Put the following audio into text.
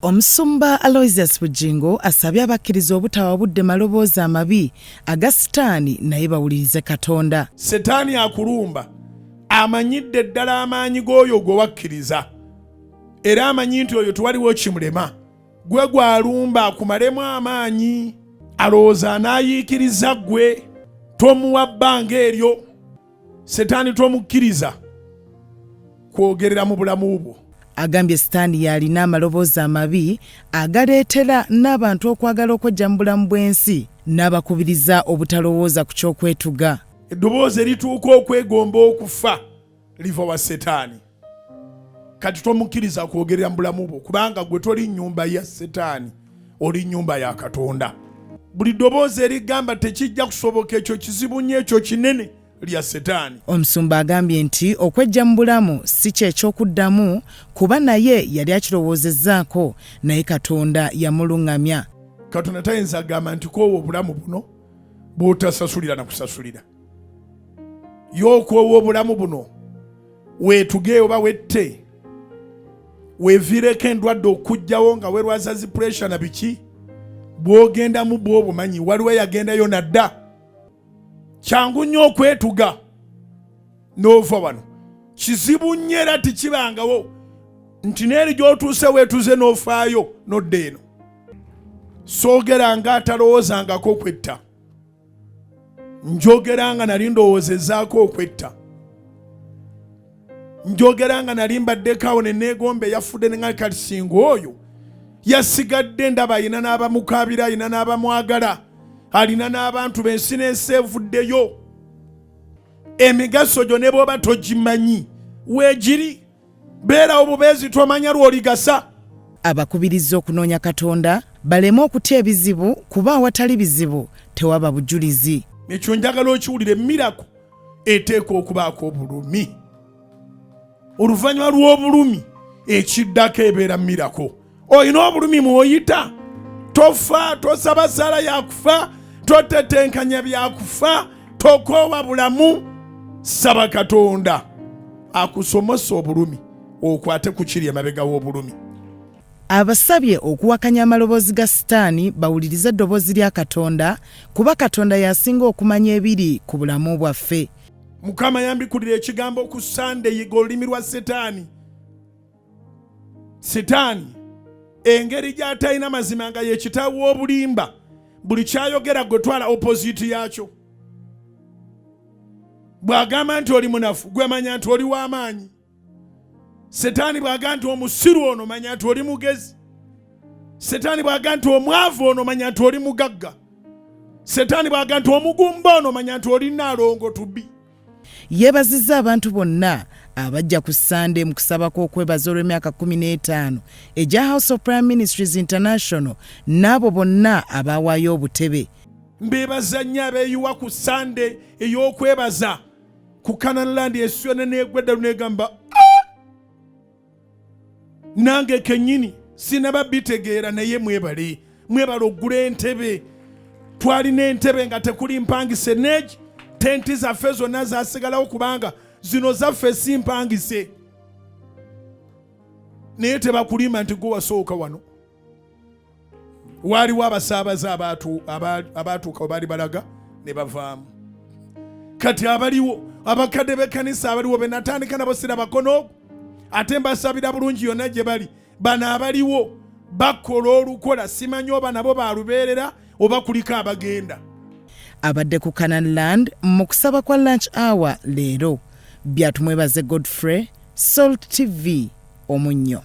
Omusumba Aloysius Bujingo asabye abakkiriza obutawa budde maloboozi amabi aga Sitaani naye bawulirize Katonda. Setaani akulumba amanyidde ddala amaanyi g'oyo gwe wakkiriza era amanyi nti oyo tewaliwo kimulema gwe gw'alumba akumalemu amaanyi alowooza anaayiikiriza ggwe tomuwa bbanga eryo. Setaani tomukkiriza kwogerera mu bulamu bwo. Agambye Sitaani yalina amaloboozi amabi agaleetera n'abantu okwagala okujja mu bulamu bw'ensi n'abakubiriza obutalowooza ku ky'okwetuga. Eddoboozi erituuka okwegomba okufa liva wa Setaani. Kati tomukkiriza kwogerera mu bulamu bwo kubanga gwe toli nnyumba ya Setaani, oli nnyumba ya Katonda. Buli ddoboozi erigamba tekijja kusoboka ekyo kizibu nnyo ekyo kinene lya Setaani. Omusumba agambye nti okwejja mu bulamu si ky'ekyokuddamu kuba naye yali akirowoozezzaako naye Katonda yamuluŋŋamya. Katonda tayinza agamba nti koowa obulamu buno bw'otasasulira na kusasulira. Y'okoowa obulamu buno weetuge oba wette weeviireko endwadde okujjawo nga weerwaza zi puresha na biki bw'ogendamu bw'obumanyi waliwo yagendayo nadda. Kyangu nnyo okwetuga n'ova wano. Kizibu nnyo era tekibangawo nti n'eri gy'otuuse weetuze n'ofaayo n'odda eno. Soogeranga atalowoozangako okwetta. Njogeranga nali ndowoozezaako okwetta. Njogeranga nali mbaddeko awo ne neegombe yafudde ne nga kati singa oyo yasigadde ndaba alina n'abamukaabira alina n'abamwagala alina n'abantu b'ensi n'ensi evuddeyo. Emigaso gyo ne bw'oba togimanyi weegiri beerawo bubeezi tomanya lw'oligasa. Abakubiriza okunoonya Katonda baleme okutya ebizibu kuba awatali bizibu tewaba bujulizi. Ekyo njagala okiwulire mirako eteeka okubaako obulumi. Oluvannyuma lw'obulumi ekiddako ebeera mirako. Olina obulumi mw'oyita tofa tosaba sala yakufa totetenkanya byakufa tokoowa bulamu. Saba Katonda akusomose obulumi okwate ku kiri emabega w'obulumi. Abasabye okuwakanya amaloboozi ga Sitaani bawulirize eddoboozi lya Katonda kuba Katonda yasinga okumanya ebiri ku bulamu bwaffe. Mukama yambikulira ekigambo ku Sande yiga olulimi lwa Setaani. Setaani engeri gy'atalina mazima nga yekitaawu w'obulimba buli kyayogera gwe twala opposite yakyo. Bw'agamba nti oli munafu gwe manya nti oli w'amaanyi. Setaani bw'agamba nti omusiru ono manya nti oli mugezi. Setaani bw'agamba nti omwavu ono manya nti oli mugagga. Setaani bw'agamba nti omugumba ono manya nti oli naalongo tubbi. Yeebazizza abantu bonna abajja ku Sande mu kusaba kw'okwebaza olw'emyaka 15 egya House of Prime Ministries International n'abo bonna abaawaayo obutebe. Mbeebaza nnyo abeeyiwa ku Sande ey'okwebaza ku Canaan Land esiyona n'egwedda lunegamba nange kennyini sinaba bitegeera naye mwebale oggula entebe. Twalina entebe nga tekuli mpangise neegi tenti zaffe zonna zasigalawo kubanga zino zaffe si mpangise. Naye tebakulima nti gwe wasooka wano. Waaliwo abasaabaze abaatuuka we baali balaga ne bavaamu. Kati abaliwo abakadde b'ekkanisa abaliwo be natandika nabo sirabakono ate mbasabira bulungi yonna gye bali. Bano abaliwo bakola olukola simanyi oba nabo baalubeerera oba kuliko abagenda. Abadde ku Canaan Land mu kusaba kwa lunch hour leero. Byatumwebaze Godfrey, Salt TV, Omunnyo.